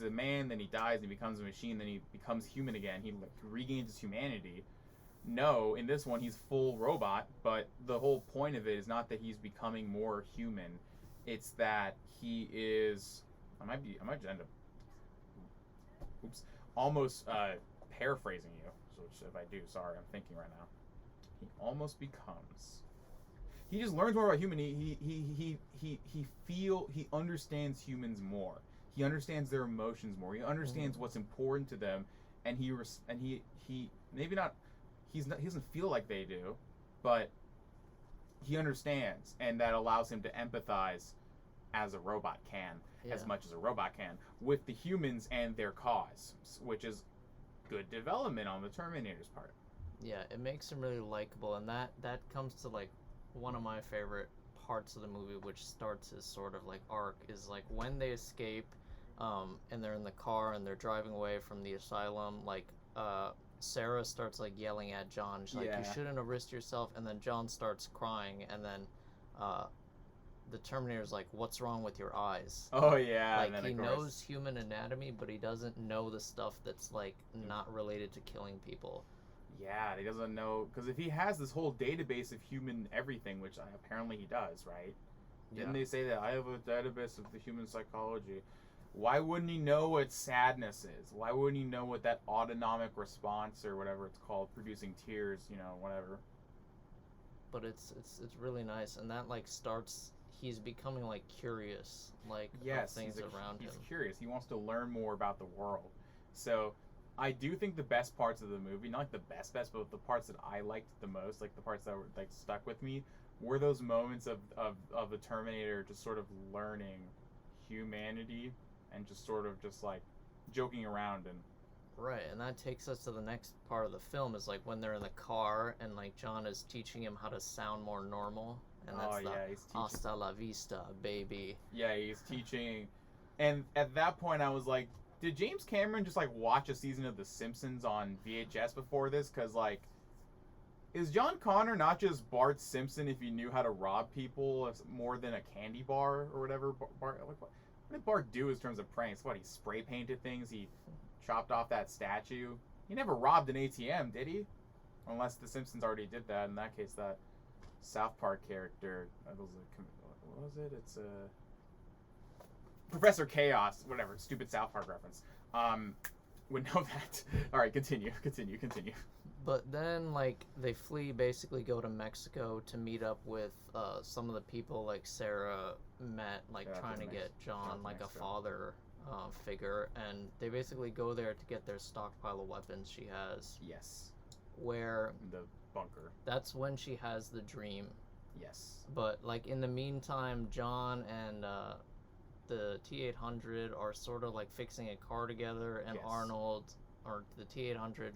a man, then he dies, and he becomes a machine, then he becomes human again. He like regains his humanity. No, in this one he's full robot, but the whole point of it is not that he's becoming more human. It's that he is. I might just end up. Oops. Almost paraphrasing you. So if I do, sorry, I'm thinking right now. He almost becomes. He just learns more about human. He understands humans more. He understands their emotions more. He understands what's important to them, and he maybe not he doesn't feel like they do, but he understands, and that allows him to empathize as a robot can, as much as a robot can, with the humans and their cause, which is good development on the Terminator's part. Yeah, it makes him really likable, and that comes to like one of my favorite parts of the movie, which starts his sort of like arc, is like when they escape, and they're in the car and they're driving away from the asylum. Like, Sarah starts like yelling at John. She's like, "You shouldn't have risked yourself," and then John starts crying, and then, the Terminator's like, "What's wrong with your eyes?" Oh yeah, like, and then, he of course, knows human anatomy, but he doesn't know the stuff that's like not related to killing people. Yeah, he doesn't know, because if he has this whole database of human everything, which apparently he does, right? Didn't they say that I have a database of the human psychology? Why wouldn't he know what sadness is? Why wouldn't he know what that autonomic response or whatever it's called, producing tears, whatever? But it's really nice, and that like starts. He's becoming like curious, like, of things around him. He's curious. He wants to learn more about the world. So, I do think the best parts of the movie, not like the best, but the parts that I liked the most, like the parts that were like stuck with me, were those moments of the Terminator just sort of learning humanity and just sort of just like joking around and. Right, and that takes us to the next part of the film, is like when they're in the car and like John is teaching him how to sound more normal, and that's he's teaching. Hasta la vista, baby. Yeah, he's teaching, and at that point I was like, did James Cameron just like watch a season of The Simpsons on VHS before this? Because like, is John Connor not just Bart Simpson if he knew how to rob people more than a candy bar or whatever? What did Bart do in terms of pranks? What, he spray painted things? He chopped off that statue? He never robbed an ATM, did he? Unless The Simpsons already did that. In that case, that South Park character, what was it? It's Professor Chaos, whatever, stupid South Park reference. Would know that. All right, continue. But then, like, they flee, basically go to Mexico to meet up with some of the people, like Sarah met, like, trying to get John, like, a father figure, and they basically go there to get their stockpile of weapons she has. Yes. Where the bunker. That's when she has the dream. Yes. But like in the meantime, John and the T-800 are sort of like fixing a car together, and Arnold, or the T-800,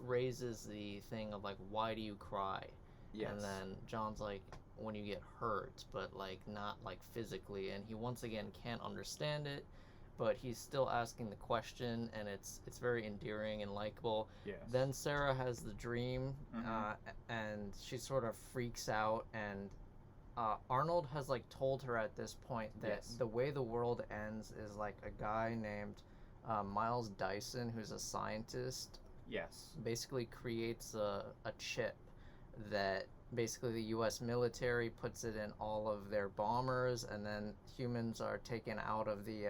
raises the thing of like, why do you cry? Yes. And then John's like, when you get hurt, but like not like physically, and he once again can't understand it, but he's still asking the question, and it's very endearing and likable. Yes. Then Sarah has the dream, and she sort of freaks out, and Arnold has like told her at this point that the way the world ends is like a guy named Miles Dyson, who's a scientist, basically creates a chip that basically the U.S. military puts it in all of their bombers, and then humans are taken out of the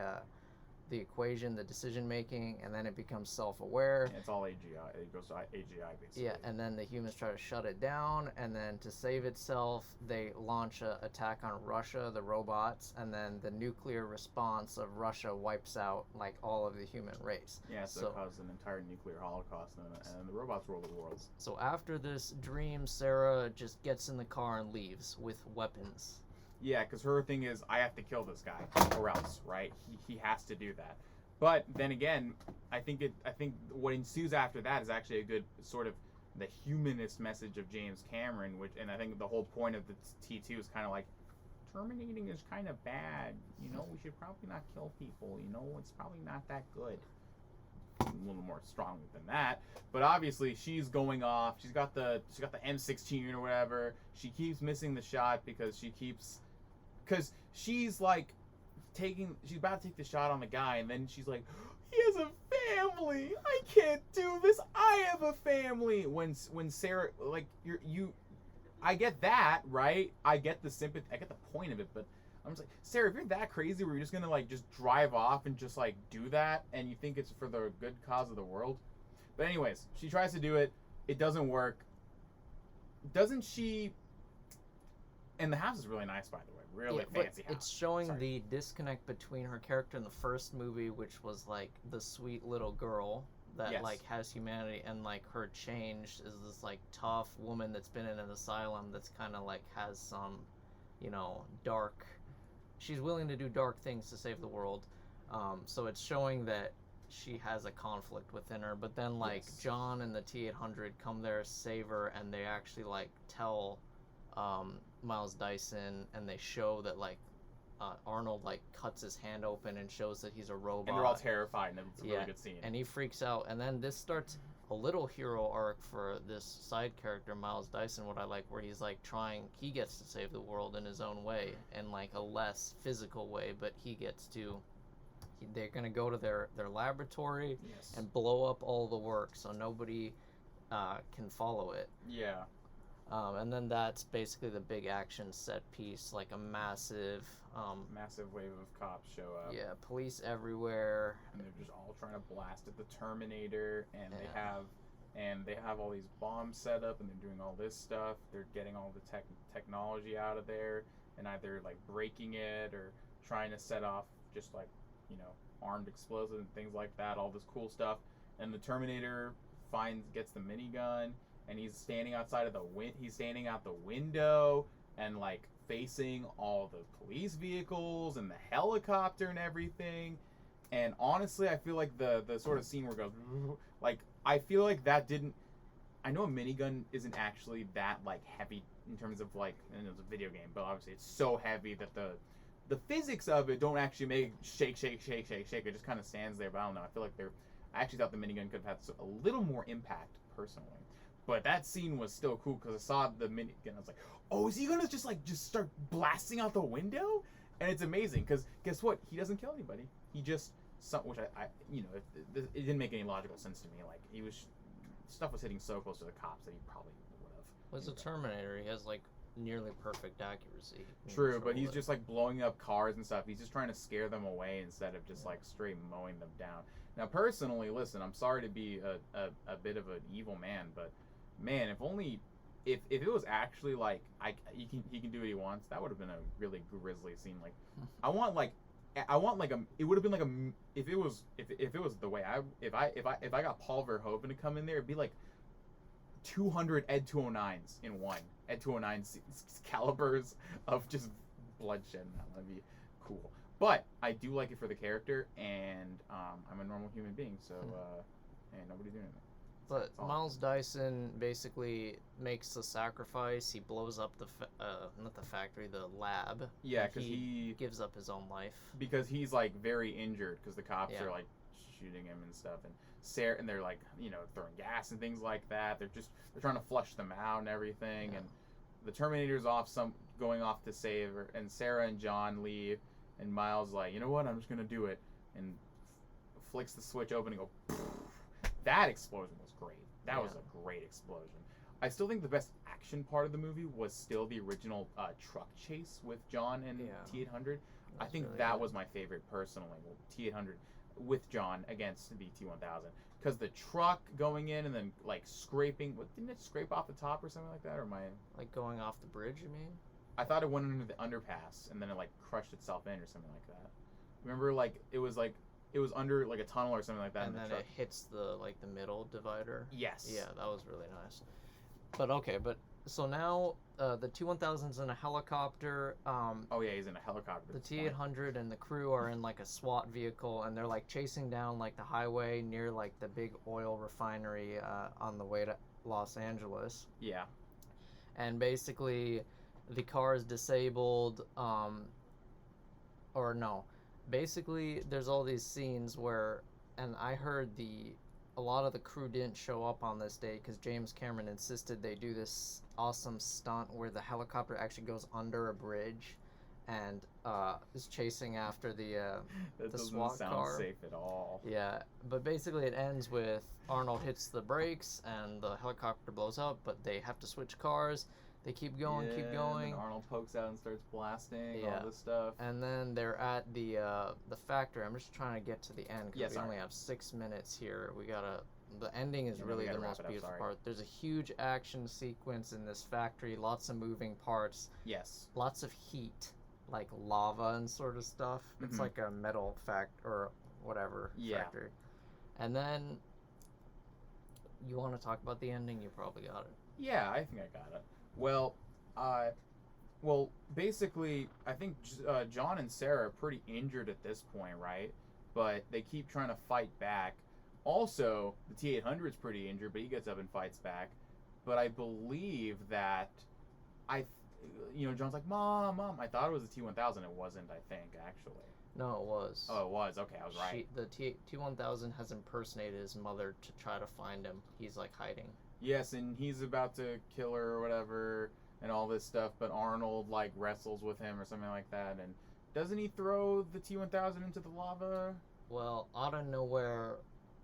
equation, the decision making, and then it becomes self-aware. Yeah, it's all AGI. It goes to AGI basically. Yeah, and then the humans try to shut it down, and then to save itself, they launch an attack on Russia, the robots, and then the nuclear response of Russia wipes out like all of the human race. Yeah, so it caused an entire nuclear holocaust, and the robots rule the world. So after this dream, Sarah just gets in the car and leaves with weapons. Yeah, because her thing is, I have to kill this guy, or else, right? He has to do that. But then again, I think what ensues after that is actually a good sort of the humanist message of James Cameron, and I think the whole point of the T2 is kind of like, terminating is kind of bad. We should probably not kill people. It's probably not that good. A little more strongly than that, but obviously she's going off. She's got the M16 or whatever. She keeps missing the shot because she's like she's about to take the shot on the guy, and then she's like, he has a family. I can't do this. I have a family. When Sarah, like, I get that, right? I get the sympathy. I get the point of it, but I'm just like, Sarah, if you're that crazy where you're just gonna like just drive off and just like do that, and you think it's for the good cause of the world. But anyways, she tries to do it. It doesn't work. Doesn't she? And the house is really nice, by the way. Really fancy house. It's showing the disconnect between her character in the first movie, which was like the sweet little girl, that Yes. like has humanity, and like her change is this like tough woman that's been in an asylum that's kind of like has some, you know, dark. She's willing to do dark things to save the world. So it's showing that she has a conflict within her. But then like Yes. John and the T-800 come there to save her, and they actually like tell Miles Dyson, and they show that like Arnold like cuts his hand open and shows that he's a robot. And they're all terrified, and it's a really good scene. And he freaks out, and then this starts a little hero arc for this side character, Miles Dyson, what I like, where he's like he gets to save the world in his own way, in like a less physical way, but they're gonna go to their laboratory Yes. and blow up all the work so nobody can follow it. Yeah. And then that's basically the big action set piece, like a massive wave of cops show up. yeah, police everywhere. And they're just all trying to blast at the Terminator, and they have all these bombs set up, and they're doing all this stuff. They're getting all the technology out of there, and either like breaking it or trying to set off just like, you know, armed explosives and things like that. All this cool stuff. And the Terminator gets the minigun, and he's standing outside of he's standing out the window and like facing all the police vehicles and the helicopter and everything. And honestly, I feel like the sort of scene where it goes like, I feel like that didn't. I know a minigun isn't actually that like heavy in terms of like, and it's a video game, but obviously it's so heavy that the physics of it don't actually make shake. It just kind of stands there. But I don't know. I feel like I actually thought the minigun could have had a little more impact personally. But that scene was still cool because I saw the minigun. I was like, oh, is he gonna just start blasting out the window? And it's amazing because guess what? He doesn't kill anybody. He just which I you know, it didn't make any logical sense to me. Like stuff was hitting so close to the cops that he probably would have. Well, as a Terminator, he has like nearly perfect accuracy. True, but he's just like blowing up cars and stuff. He's just trying to scare them away instead of just like straight mowing them down. Now, personally, listen, I'm sorry to be a bit of an evil man, but man, if it was actually like he can do what he wants, that would have been a really grisly scene. Like, I want like it would have been like if it was the way if I got Paul Verhoeven to come in there, it'd be like 200 Ed 209s in one. Ed 209 calibers of just bloodshed. That would be cool. But I do like it for the character, and I'm a normal human being, so and nobody's doing it. But Miles Dyson basically makes the sacrifice. He blows up not the factory, the lab. Yeah, because he gives up his own life. Because he's like very injured because the cops are like shooting him and stuff, and they're like, you know, throwing gas and things like that. They're trying to flush them out and everything, and the Terminator's going off to save her, and Sarah and John leave, and Miles like, you know what, I'm just gonna do it, and flicks the switch open and go. That explosion was great. That was a great explosion. I still think the best action part of the movie was still the original truck chase with John and T-800. I think really that was my favorite personally. Well, T-800 with John against the T-1000. Because the truck going in and then like scraping, didn't it scrape off the top or something like that? Or am I like going off the bridge? You mean? I thought it went under the underpass and then it like crushed itself in or something like that. Remember, like it was under like a tunnel or something like that. And then it hits the middle divider. Yes. Yeah, that was really nice. But okay, so now the T-1000's in a helicopter. Oh yeah, he's in a helicopter. The T-800 and the crew are in like a SWAT vehicle, and they're like chasing down like the highway near like the big oil refinery on the way to Los Angeles. Yeah. And basically, the car is disabled. Basically, there's all these scenes where, and I heard a lot of the crew didn't show up on this day because James Cameron insisted they do this awesome stunt where the helicopter actually goes under a bridge and is chasing after the SWAT car. That doesn't sound safe at all. Yeah, but basically it ends with Arnold hits the brakes and the helicopter blows up, but they have to switch cars. They keep going. And Arnold pokes out and starts blasting all this stuff. And then they're at the factory. I'm just trying to get to the end because we only have 6 minutes here. The ending is really the most beautiful part. There's a huge action sequence in this factory. Lots of moving parts. Yes. Lots of heat, like lava and sort of stuff. It's like a metal factory. Yeah. And then You want to talk about the ending? You probably got it. Yeah, I think I got it. Well, basically, I think John and Sarah are pretty injured at this point, right? But they keep trying to fight back. Also, the T-800 is pretty injured, but he gets up and fights back. But I believe that John's like, Mom, Mom. I thought it was the T-1000. It wasn't, I think, actually. No, it was. Oh, it was. Okay, I was right. The T-1000 has impersonated his mother to try to find him. He's like hiding. Yes, and he's about to kill her or whatever and all this stuff, but Arnold like wrestles with him or something like that, and doesn't he throw the T-1000 into the lava? Well, out of nowhere,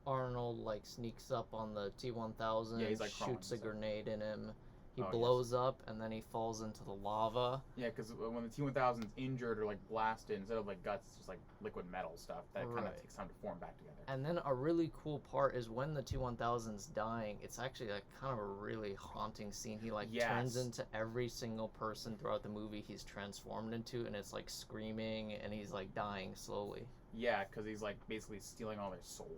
Arnold like sneaks up on the T-1000, Yeah, he's like shoots a crawling, grenade in him. He Oh, blows up, and then he falls into the lava. Yeah, because when the T-1000's injured or like blasted, instead of like guts, it's just like liquid metal stuff that kind of Right. takes time to form back together. And then a really cool part is when the T-1000's dying, it's actually like kind of a really haunting scene. He like turns Yes. into every single person throughout the movie he's transformed into, and it's like screaming, and he's like dying slowly. Yeah, because he's like basically stealing all their souls.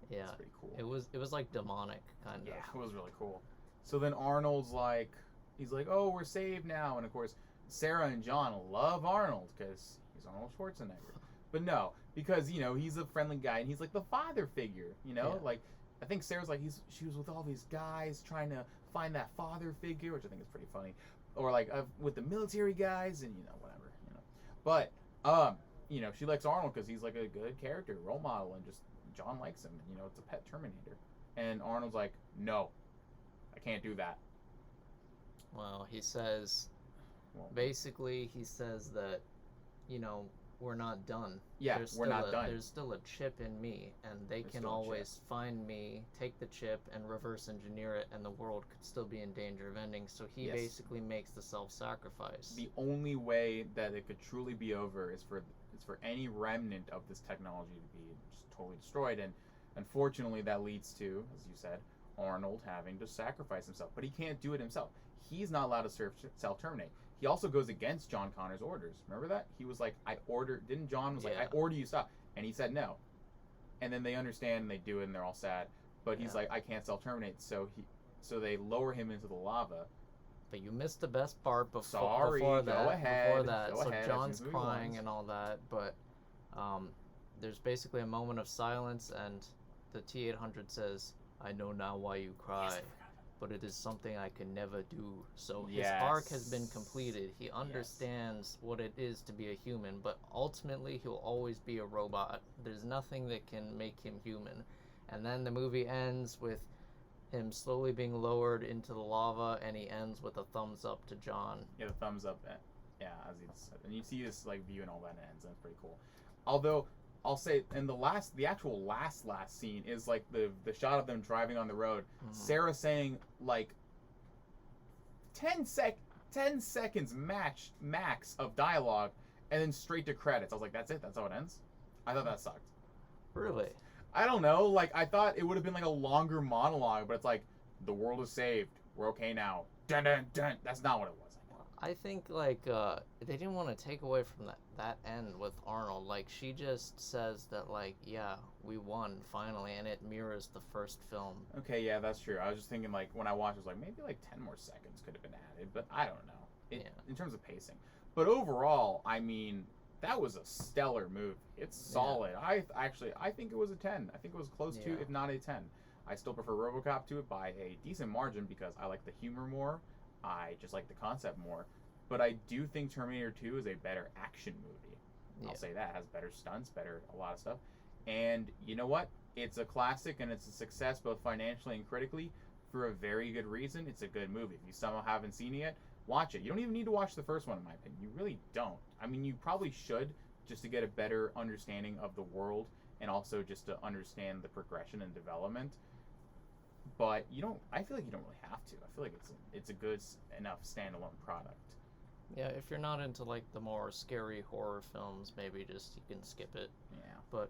Yeah, It's pretty cool. it was like demonic kind Yeah, of. it was really cool. So then Arnold's like, he's like, oh, we're saved now. And of course, Sarah and John love Arnold because he's Arnold Schwarzenegger. But no, because, he's a friendly guy and he's like the father figure, Yeah. Like, I think Sarah's like, she was with all these guys trying to find that father figure, which I think is pretty funny. Or like with the military guys and, whatever, But, she likes Arnold because he's like a good character, role model, and just John likes him. And, it's a pet Terminator. And Arnold's like, no. I can't do that. Well, he says, Well, basically, he says that, we're not done. yeah, we're not done. There's still a chip in me, and they There's can still a always find me, take the chip, and reverse engineer it, and the world could still be in danger of ending. So he Yes. basically makes the self-sacrifice. The only way that it could truly be over is for any remnant of this technology to be just totally destroyed. And unfortunately, that leads to, as you said, Arnold having to sacrifice himself. But he can't do it himself. He's not allowed to self-terminate. He also goes against John Connor's orders. Remember that? He was like, didn't John was like, I Yeah. order you stop. And he said no. And then they understand and they do it and they're all sad. But he's Yeah. like, I can't self-terminate. So they lower him into the lava. But you missed the best part before Sorry, before go that. ahead, Before that, go so ahead, John's as we crying want. and all that, but there's basically a moment of silence, and the T-800 says, "I know now why you cry, Yes, I forgot about but it is something I can never do." So his Yes. arc has been completed. He understands what it is to be a human, but ultimately he'll always be a robot. There's nothing that can make him human. And then the movie ends with him slowly being lowered into the lava, and he ends with a thumbs up to John. Yeah, the thumbs up. Yeah, as he said, and you see this like view and all that ends, and it's pretty cool. Although I'll say, in the actual last scene is like the shot of them driving on the road. Mhm. Sarah saying like 10 seconds max of dialogue, and then straight to credits. I was like, that's it. That's how it ends. I thought that sucked. Really? I don't know. Like, I thought it would have been like a longer monologue, but it's like, the world is saved. We're okay now. Dun dun dun. That's not what it was. I think like they didn't want to take away from that end with Arnold. Like she just says that like yeah we won finally, and it mirrors the first film. Okay, yeah, that's true. I was just thinking like when I watched, I was like maybe like 10 more seconds could have been added, but I don't know. In terms of pacing, but overall, I mean, that was a stellar movie. It's solid. I think it was a 10. I think it was close to, Yeah. if not a 10. I still prefer RoboCop to it by a decent margin because I like the humor more. I just like the concept more. But I do think Terminator 2 is a better action movie. Yeah. I'll say that. It has better stunts, a lot of stuff. And you know what? It's a classic and it's a success both financially and critically for a very good reason. It's a good movie. If you somehow haven't seen it yet, watch it. You don't even need to watch the first one, in my opinion. You really don't. I mean, you probably should just to get a better understanding of the world and also just to understand the progression and development. But you don't. I feel like you don't really have to. I feel like it's a good enough standalone product. Yeah, if you're not into like the more scary horror films, maybe just you can skip it. Yeah. But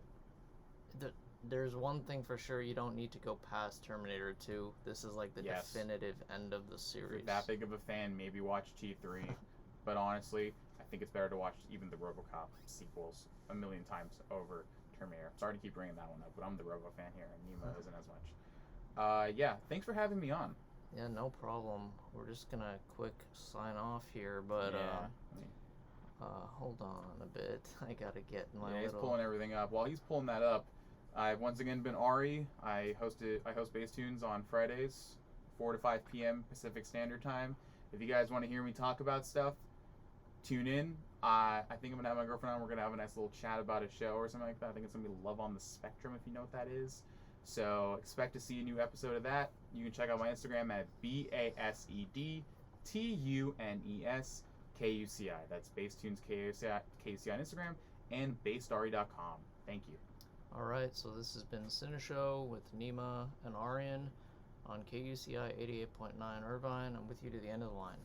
there's one thing for sure: you don't need to go past Terminator 2. This is like the Yes. definitive end of the If series. you're that big of a fan, maybe watch T3. But honestly, I think it's better to watch even the RoboCop sequels a million times over Terminator. Sorry to keep bringing that one up, but I'm the Robo fan here, and Nemo isn't as much. Yeah, thanks for having me on. Yeah, no problem. We're just gonna quick sign off here, but hold on a bit. I gotta get my Yeah, he's little. pulling everything up. While he's pulling that up, I've once again been Ari. I host Bass Tunes on Fridays, 4 to 5 p.m. Pacific Standard Time. If you guys want to hear me talk about stuff, tune in. I think I'm gonna have my girlfriend on. We're gonna have a nice little chat about a show or something like that. I think it's gonna be Love on the Spectrum, if you know what that is. So expect to see a new episode of that. You can check out my Instagram at BASEDTUNES That's Bass Tunes KUCI on Instagram and BassDari.com. Thank you. Alright, so this has been Cinéshow with Nima and Aryan on KUCI 88.9 Irvine. I'm with you to the end of the line.